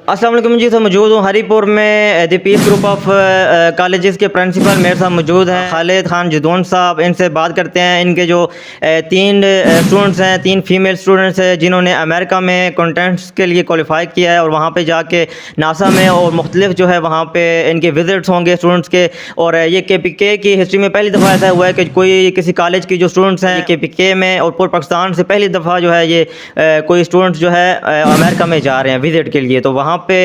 अस्सलाम वालेकुम जी। तो मौजूद हूँ हरीपुर में दी पीस ग्रुप ऑफ कॉलेजेस के प्रिंसिपल मेरे साथ मौजूद हैं खालिद खान जदौन साहब। इनसे बात करते हैं। इनके जो तीन स्टूडेंट्स हैं, तीन फीमेल स्टूडेंट्स हैं जिन्होंने अमेरिका में कॉन्टेंट्स के लिए क्वालिफाई किया है और वहाँ पे जाके नासा में और मुख्तलिफ जो है वहाँ पे इनके विजिट्स होंगे स्टूडेंट्स के। और ये KPK की हिस्ट्री में पहली दफ़ा ऐसा हुआ है कि कोई किसी कॉलेज की जो स्टूडेंट्स हैं KPK में और पूरे पाकिस्तान से पहली दफ़ा जो है ये कोई स्टूडेंट्स जो है अमेरिका में जा रहे हैं विज़िट के लिए। तो वहाँ पे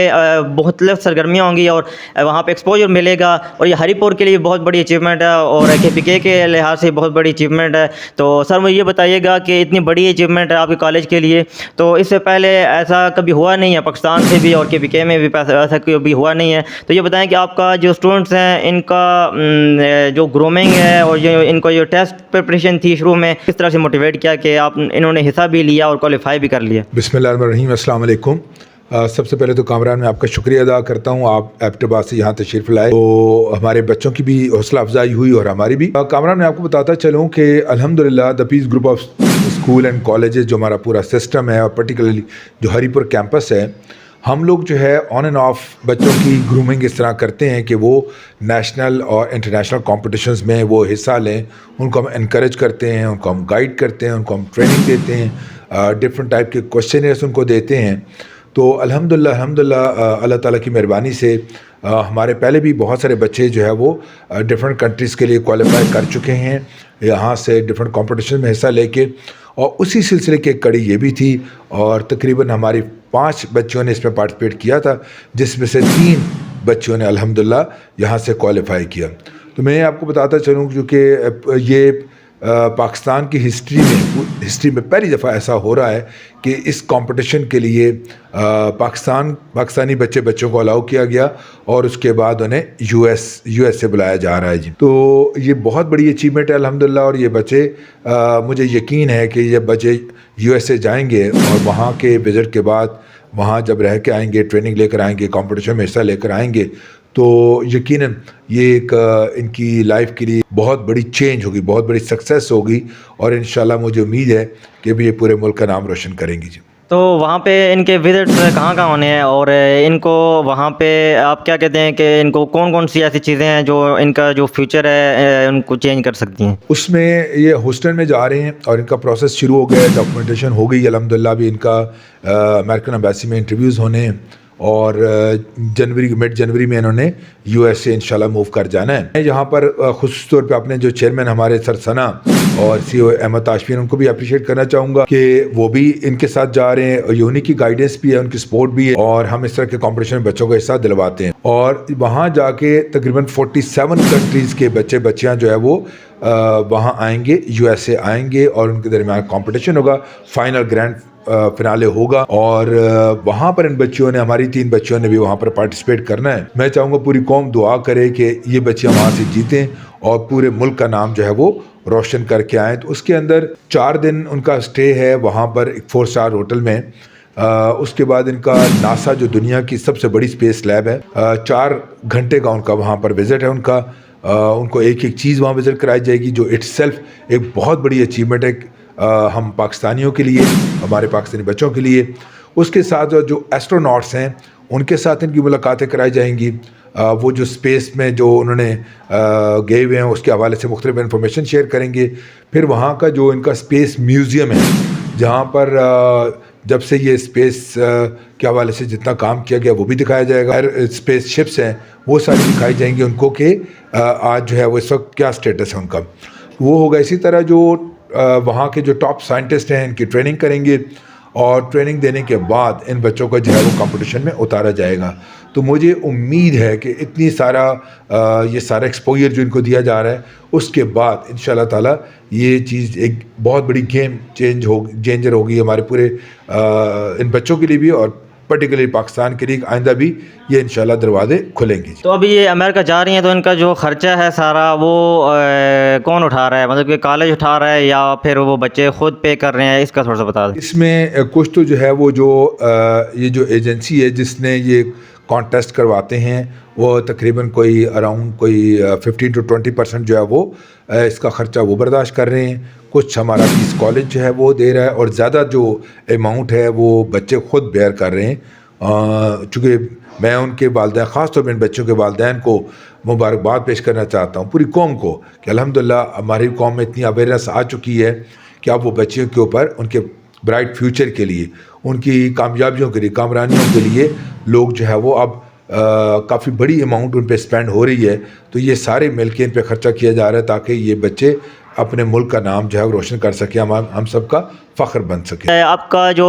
मुख्तलिफ सरगर्मियाँ होंगी और वहाँ पे एक्सपोजर मिलेगा और ये हरीपुर के लिए बहुत बड़ी अचीवमेंट है और KPK के लिहाज से बहुत बड़ी अचीवमेंट है। तो सर मुझे ये बताइएगा कि इतनी बड़ी अचीवमेंट है आपके कॉलेज के लिए, तो इससे पहले ऐसा कभी हुआ नहीं है पाकिस्तान से भी और KPK में भी ऐसा कभी हुआ नहीं है। तो ये बताएं कि आपका जो स्टूडेंट्स हैं इनका जो ग्रूमिंग है और जो इनको जो टेस्ट प्रिपरेशन थी शुरू में किस तरह से मोटिवेट किया कि आप इन्होंने हिस्सा भी लिया और क्वालिफाई भी कर लिया? बिस्मिल्लाहिर्रहमानिर्रहीम, अस्सलाम वालेकुम। सबसे पहले तो कामरान मैं आपका शुक्रिया अदा करता हूँ, आप एबटाबाद से यहाँ तशरीफ़ लाए तो हमारे बच्चों की भी हौसला अफजाई हुई और हमारी भी। कामरान मैं आपको बताता चलूँ कि अल्हम्दुलिल्लाह the piece group of school and colleges जो हमारा पूरा सिस्टम है और पर्टिकुलरली जो हरीपुर कैंपस है, हम लोग जो है ऑन एंड ऑफ बच्चों की ग्रूमिंग इस तरह करते हैं कि वो नेशनल और इंटरनेशनल कॉम्पिटिशन्स में वो हिस्सा लें। उनको हम इनकरेज करते हैं, उनको हम गाइड करते हैं, उनको हम ट्रेनिंग देते हैं, डिफरेंट टाइप के क्वेश्चनर्स उनको देते हैं। तो अल्हम्दुलिल्लाह अल्लाह ताला की मेहरबानी से हमारे पहले भी बहुत सारे बच्चे जो है वो डिफरेंट कंट्रीज़ के लिए क्वालिफाई कर चुके हैं, यहाँ से डिफरेंट कॉम्पिटिशन में हिस्सा लेके। और उसी सिलसिले की एक कड़ी ये भी थी और तकरीबन हमारी 5 बच्चों ने इसमें पार्टिसिपेट किया था, जिसमें से 3 बच्चों ने अल्हम्दुलिल्लाह यहाँ से क्वालिफाई किया। तो मैं आपको बताता चलूँ क्योंकि ये पाकिस्तान की हिस्ट्री में पहली दफ़ा ऐसा हो रहा है कि इस कंपटीशन के लिए पाकिस्तानी बच्चों को अलाउ किया गया और उसके बाद उन्हें यूएस से बुलाया जा रहा है जी। तो ये बहुत बड़ी अचीवमेंट है अल्हम्दुलिल्लाह। और ये बच्चे मुझे यकीन है कि ये बच्चे यूएस जाएंगे और वहाँ के विज़िट के बाद वहाँ जब रह के आएंगे, ट्रेनिंग लेकर आएंगे, कंपटीशन में हिस्सा लेकर आएंगे, तो यकीनन ये एक इनकी लाइफ के लिए बहुत बड़ी चेंज होगी, बहुत बड़ी सक्सेस होगी और इंशाल्लाह मुझे उम्मीद है कि भी ये पूरे मुल्क का नाम रोशन करेंगी जी। तो वहाँ पे इनके विजिट्स कहाँ होने हैं और इनको वहाँ पे आप क्या कहते हैं कि इनको कौन कौन सी ऐसी चीज़ें हैं जो इनका जो फ्यूचर है उनको चेंज कर सकती हैं? उसमें ये हॉस्टल में जा रहे हैं और इनका प्रोसेस शुरू हो गया है, डॉक्यूमेंटेशन हो गई अल्हम्दुलिल्लाह। भी इनका अमेरिकन एम्बेसी में इंटरव्यूज़ होने हैं और मिड जनवरी में इन्होंने यूएस से इंशाल्लाह मूव कर जाना है। यहाँ पर ख़ुसूस तौर पे अपने जो चेयरमैन हमारे सर सना और CEO अहमद ताशफी, उनको भी अप्रिशिएट करना चाहूँगा कि वो भी इनके साथ जा रहे हैं और ये उन्हीं की गाइडेंस भी है, उनकी सपोर्ट भी है और हम इस तरह के कॉम्पिटिशन में बच्चों को हिस्सा दिलवाते हैं। और वहाँ जाके तकरीबन 47 कंट्रीज़ के बच्चियाँ जो है वो वहाँ आएंगे, यूएसए आएंगे और उनके दरमियान कॉम्पिटिशन होगा, फाइनल ग्रैंड फिनाले होगा और वहाँ पर इन बच्चियों ने, हमारी 3 बच्चियों ने भी वहाँ पर पार्टिसिपेट करना है। मैं चाहूँगा पूरी कौम दुआ करे कि ये बच्चियाँ वहाँ से जीतें और पूरे मुल्क का नाम जो है वो रोशन करके आएँ। तो उसके अंदर 4 दिन उनका स्टे है वहाँ पर एक 4 स्टार होटल में। उसके बाद इनका नासा जो दुनिया की सबसे बड़ी स्पेस लैब है, 4 घंटे का उनका वहाँ पर विज़िट है उनका। उनको एक चीज़ वहाँ विज़िट कराई जाएगी जो इट्सेल्फ एक बहुत बड़ी अचीवमेंट है हम पाकिस्तानियों के लिए, हमारे पाकिस्तानी बच्चों के लिए। उसके साथ जो एस्ट्रोनॉट्स हैं उनके साथ इनकी मुलाकातें कराई जाएंगी। वो जो स्पेस में जो उन्होंने गए हुए हैं उसके हवाले से मुख्तलिफ इन्फॉर्मेशन शेयर करेंगे। फिर वहाँ का जो इनका स्पेस म्यूज़ियम है जहाँ पर जब से ये स्पेस के हवाले से जितना काम किया गया वो भी दिखाया जाएगा। स्पेस शिप्स हैं वो सारी दिखाई जाएंगी उनको कि आज जो है वो इस वक्त क्या स्टेटस है उनका, वो होगा। इसी तरह जो वहाँ के जो टॉप साइंटिस्ट हैं इनकी ट्रेनिंग करेंगे और ट्रेनिंग देने के बाद इन बच्चों को जो है वो कंपटीशन में उतारा जाएगा। तो मुझे उम्मीद है कि इतनी सारा ये सारा एक्सपोजर जो इनको दिया जा रहा है उसके बाद इंशाल्लाह ताला ये चीज़ एक बहुत बड़ी गेम चेंजर होगी हमारे पूरे इन बच्चों के लिए भी और पर्टिकुलरली पाकिस्तान के लिए आइंदा भी ये इंशाल्लाह दरवाजे खुलेंगे। तो अभी ये अमेरिका जा रही हैं तो इनका जो खर्चा है सारा वो कौन उठा रहा है, मतलब कि कॉलेज उठा रहा है या फिर वो बच्चे खुद पे कर रहे हैं, इसका थोड़ा सा बता दें। इसमें कुछ तो जो है वो जो ये जो एजेंसी है जिसने ये कॉन्टेस्ट करवाते हैं वो तकरीबन कोई अराउंड कोई 15 to 20% जो है वो इसका ख़र्चा वो बर्दाश्त कर रहे हैं। कुछ हमारा पीस कॉलेज जो है वो दे रहा है और ज़्यादा जो अमाउंट है वो बच्चे खुद बेयर कर रहे हैं। چونکہ میں ان کے والدین، خاص طور پہ ان بچوں کے والدین کو مبارکباد پیش کرنا چاہتا ہوں، پوری قوم کو، کہ الحمدللہ ہماری قوم میں اتنی اویئرنیس آ چکی ہے کہ اب وہ بچیوں کے اوپر ان کے برائٹ فیوچر کے لیے، ان کی کامیابیوں کے لیے، کامرانیوں کے لیے لوگ جو ہے وہ اب کافی بڑی اماؤنٹ ان پہ اسپینڈ ہو رہی ہے. تو یہ سارے مل کے ان پہ خرچہ کیا جا رہا ہے تاکہ یہ بچے اپنے ملک کا نام جو ہے روشن کر سکیں، ہم سب کا فخر بن سکے. آپ کا جو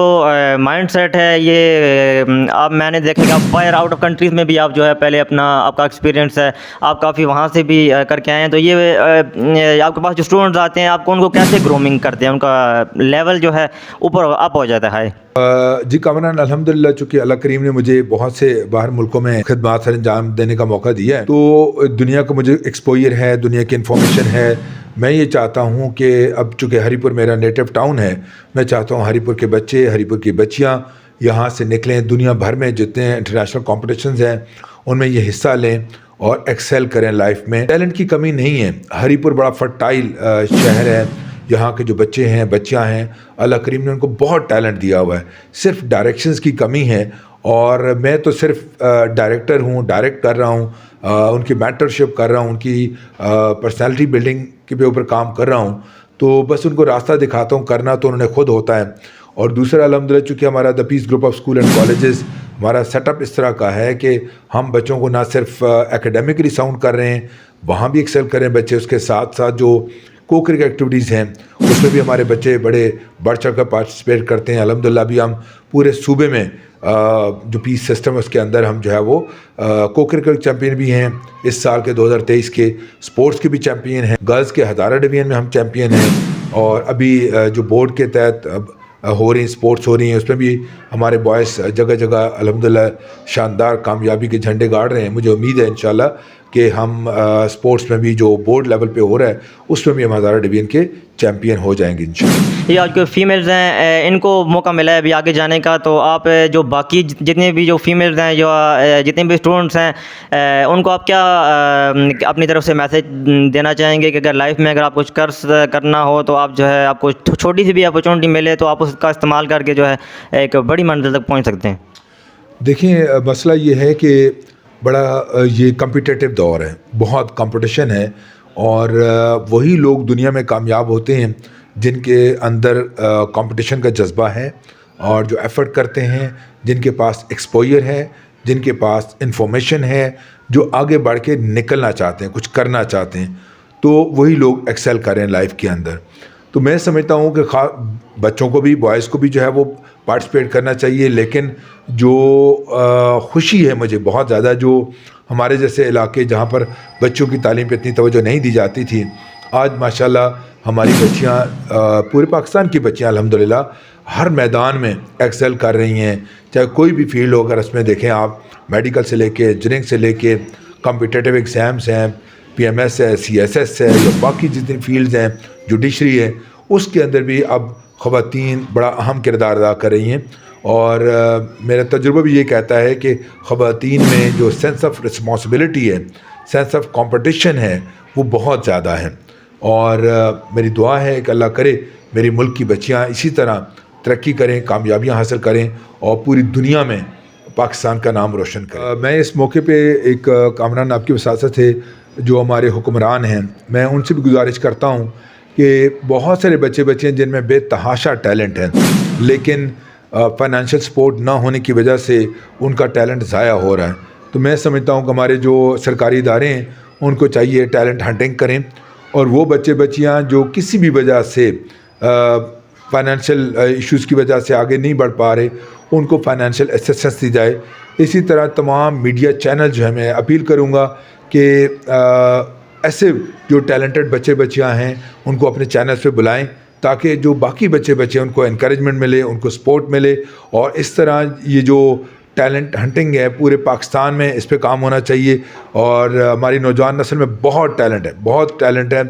مائنڈ سیٹ ہے یہ آپ میں نے دیکھا کہ آپ باہر آؤٹ آف کنٹریز میں بھی آپ جو ہے پہلے آپ کا ایکسپیرینس ہے، آپ کافی وہاں سے بھی کر کے آئے ہیں، تو یہ آپ کے پاس جو اسٹوڈنٹس آتے ہیں آپ کو ان کو کیسے گرومنگ کرتے ہیں، ان کا لیول جو ہے اوپر اپ ہو جاتا ہے؟ جی کامران، الحمدللہ چونکہ اللہ کریم نے مجھے بہت سے باہر ملکوں میں خدمات سر انجام دینے کا موقع دیا ہے، تو دنیا کا مجھے ایکسپوئر ہے، دنیا کی انفارمیشن ہے. میں یہ چاہتا ہوں کہ اب چونکہ ہری پور میرا نیٹو ٹاؤن ہے، میں چاہتا ہوں ہری پور کے بچے، ہری پور کی بچیاں یہاں سے نکلیں، دنیا بھر میں جتنے انٹرنیشنل کمپٹیشنز ہیں ان میں یہ حصہ لیں اور ایکسیل کریں لائف میں. ٹیلنٹ کی کمی نہیں ہے، ہری پور بڑا فرٹائل شہر ہے. یہاں کے جو بچے ہیں، بچیاں ہیں، اللہ کریم نے ان کو بہت ٹیلنٹ دیا ہوا ہے، صرف ڈائریکشنز کی کمی ہے. اور میں تو صرف ڈائریکٹر ہوں، ڈائریکٹ کر رہا ہوں، ان کی مینٹرشپ کر رہا ہوں، ان کی پرسنالٹی بلڈنگ کے اوپر کام کر رہا ہوں. تو بس ان کو راستہ دکھاتا ہوں، کرنا تو انہوں نے خود ہوتا ہے. اور دوسرا الحمدللہ چونکہ ہمارا the peace group of school and colleges, ہمارا سیٹ اپ اس طرح کا ہے کہ ہم بچوں کو نہ صرف اکیڈیمکلی ساؤنڈ کر رہے ہیں، وہاں بھی ایکسل کریں بچے، اس کے ساتھ ساتھ جو کو کرکٹ ایکٹیویٹیز ہیں اس میں بھی ہمارے بچے بڑے بڑھ چڑھ کر پارٹیسپیٹ کرتے ہیں. الحمدللہ ابھی ہم پورے صوبے میں جو پیس سسٹم ہے اس کے اندر ہم جو ہے وہ کو کرکٹ چیمپئن بھی ہیں اس سال کے 2023 کے، اسپورٹس کے بھی چیمپئن ہیں، گرلز کے ہزارہ ڈویژن میں ہم چیمپئن ہیں. اور ابھی جو بورڈ کے تحت ہو رہی ہیں اسپورٹس ہو رہی ہیں، اس میں بھی ہمارے بوائز جگہ جگہ الحمدللہ شاندار کامیابی کے جھنڈے گاڑ رہے ہیں. مجھے امید ہے انشاءاللہ کہ ہم اسپورٹس میں بھی جو بورڈ لیول پہ ہو رہا ہے اس میں بھی ہم ہزارہ ڈویژن کے چیمپئن ہو جائیں گے انشاءاللہ. یہ آج جو فیمیلز ہیں ان کو موقع ملا ہے ابھی آگے جانے کا، تو آپ جو باقی جتنے بھی جو فیمیلز ہیں، جو جتنے بھی اسٹوڈنٹس ہیں، ان کو آپ کیا اپنی طرف سے میسیج دینا چاہیں گے کہ اگر لائف میں اگر آپ کچھ کرنا ہو تو آپ جو ہے آپ کو چھوٹی سی بھی اپرچونٹی ملے تو آپ اس کا استعمال کر کے جو ہے ایک بڑی منزل تک پہنچ سکتے ہیں؟ دیکھیں مسئلہ یہ ہے کہ بڑا یہ کمپیٹیٹو دور ہے، بہت کمپٹیشن ہے، اور وہی لوگ دنیا میں کامیاب ہوتے ہیں جن کے اندر کمپٹیشن کا جذبہ ہے اور جو ایفرٹ کرتے ہیں، جن کے پاس ایکسپوئر ہے، جن کے پاس انفارمیشن ہے، جو آگے بڑھ کے نکلنا چاہتے ہیں، کچھ کرنا چاہتے ہیں، تو وہی لوگ ایکسل کریں لائف کے اندر. تو میں سمجھتا ہوں کہ بچوں کو بھی، بوائز کو بھی جو ہے وہ پارٹیسپیٹ کرنا چاہیے. لیکن جو خوشی ہے مجھے بہت زیادہ، جو ہمارے جیسے علاقے جہاں پر بچوں کی تعلیم پہ اتنی توجہ نہیں دی جاتی تھی، آج ماشاءاللہ ہماری بچیاں، پورے پاکستان کی بچیاں الحمدللہ ہر میدان میں ایکسل کر رہی ہیں. چاہے کوئی بھی فیلڈ ہو، اگر اس میں دیکھیں آپ میڈیکل سے لے کے انجینئرنگ سے لے کے کمپیٹیٹیو ایگزامس ہیں، پی ایم ایس ہے، سی ایس ایس ہے، یا باقی جتنی فیلڈز ہیں، جوڈیشری ہے، اس کے اندر بھی اب خواتین بڑا اہم کردار ادا کر رہی ہیں. اور میرا تجربہ بھی یہ کہتا ہے کہ خواتین میں جو سینس آف رسپانسبلٹی ہے، سینس آف کمپٹیشن ہے، وہ بہت زیادہ ہے. اور میری دعا ہے کہ اللہ کرے میری ملک کی بچیاں اسی طرح ترقی کریں، کامیابیاں حاصل کریں اور پوری دنیا میں پاکستان کا نام روشن کریں. میں اس موقع پہ ایک کامران آپ کی وساطت سے جو ہمارے حکمران ہیں، میں ان سے بھی گزارش کرتا ہوں کہ بہت سارے بچے ہیں جن میں بے تحاشا ٹیلنٹ ہے، لیکن فائنینشیل سپورٹ نہ ہونے کی وجہ سے ان کا ٹیلنٹ ضائع ہو رہا ہے. تو میں سمجھتا ہوں کہ ہمارے جو سرکاری ادارے ہیں ان کو چاہیے ٹیلنٹ ہنٹنگ کریں، اور وہ بچیاں جو کسی بھی وجہ سے فائنینشیل ایشوز کی وجہ سے آگے نہیں بڑھ پا رہے، ان کو فائنینشیل اسسٹنس دی جائے. اسی طرح تمام میڈیا چینل جو ہے، میں اپیل کروں گا کہ ایسے جو ٹیلنٹڈ بچیاں ہیں ان کو اپنے چینلز پہ بلائیں تاکہ جو باقی بچے ان کو انکریجمنٹ ملے، ان کو سپورٹ ملے. اور اس طرح یہ جو ٹیلنٹ ہنٹنگ ہے پورے پاکستان میں، اس پہ کام ہونا چاہیے. اور ہماری نوجوان نسل میں بہت ٹیلنٹ ہے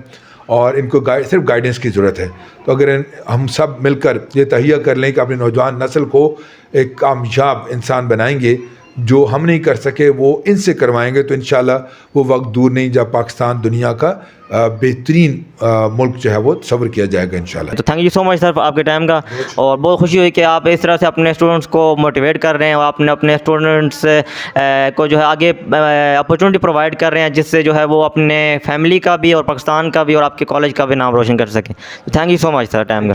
اور ان کو صرف گائیڈنس کی ضرورت ہے. تو اگر ہم سب مل کر یہ تہیہ کر لیں کہ اپنی نوجوان نسل کو ایک کامیاب انسان بنائیں گے، جو ہم نہیں کر سکے وہ ان سے کروائیں گے تو انشاءاللہ وہ وقت دور نہیں جب پاکستان دنیا کا بہترین ملک جو ہے وہ تصور کیا جائے گا انشاءاللہ. تو تھینک یو سو مچ سر آپ کے ٹائم کا, اور بہت خوشی ہوئی کہ آپ اس طرح سے اپنے اسٹوڈنٹس کو موٹیویٹ کر رہے ہیں, اور آپ نے اپنے اسٹوڈنٹس کو جو ہے آگے اپرچونیٹی پرووائڈ کر رہے ہیں جس سے جو ہے وہ اپنے فیملی کا بھی اور پاکستان کا بھی اور آپ کے کالج کا بھی نام روشن کر سکیں. تو thank you so much sir time کا.